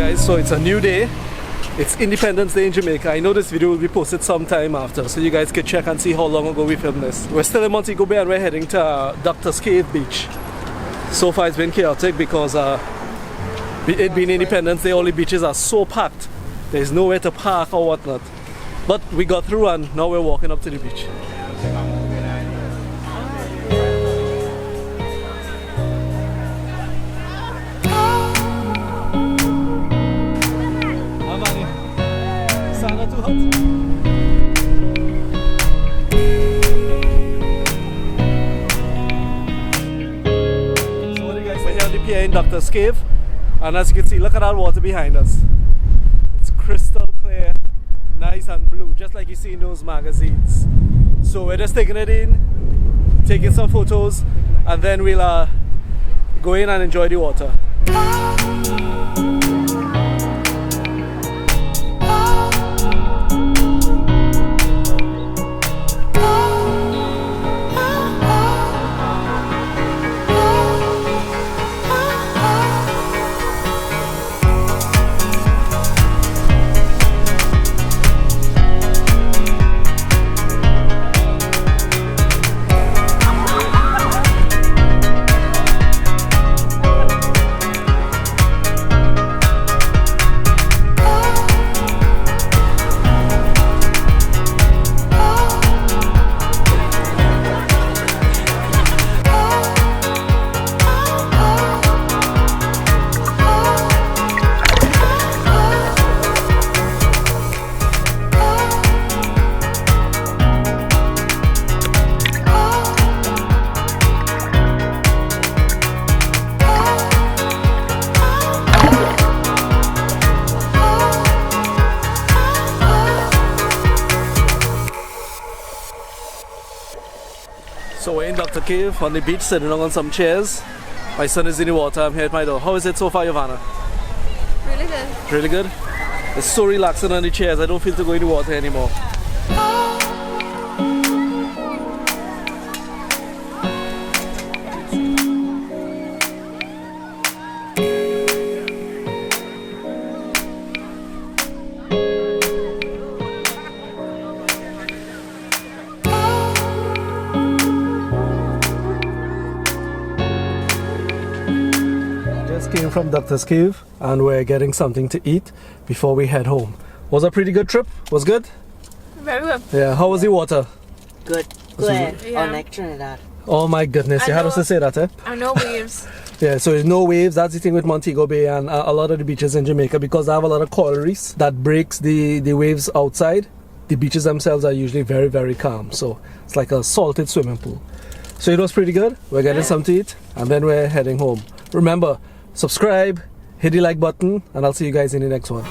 guys, so it's a new day. It's Independence Day in Jamaica. I know this video will be posted sometime after, so you guys can check and see how long ago we filmed this. We're still in Montego Bay and we're heading to Doctor's Cave Beach. So far it's been chaotic because it being Independence Day, all the beaches are so packed. There's nowhere to park or whatnot. But we got through and now we're walking up to the beach. In Doctor's Cave, and as you can see, look at that water behind us. It's crystal clear, nice and blue, just like you see in those magazines. So we're just taking it in, taking some photos, and then we'll go in and enjoy the water. So we're in Dr. Cave on the beach, sitting on some chairs. My son is in the water, I'm here at my door. How is it so far, Giovanna? Really good. Really good? It's so relaxing on the chairs, I don't feel to go in the water anymore. Came from Doctor's Cave and we're getting something to eat before we head home. Was a pretty good trip? Was good? Very good. Yeah, how was the water? Good. Good. Yeah. Unlike Trinidad. Oh my goodness, you had us to say that, eh? And no waves. Yeah, so there's no waves. That's the thing with Montego Bay and a lot of the beaches in Jamaica, because they have a lot of coral reefs that breaks the waves outside. The beaches themselves are usually very, very calm. So it's like a salted swimming pool. So it was pretty good. We're getting something to eat and then we're heading home. Remember, subscribe, hit the like button, and I'll see you guys in the next one.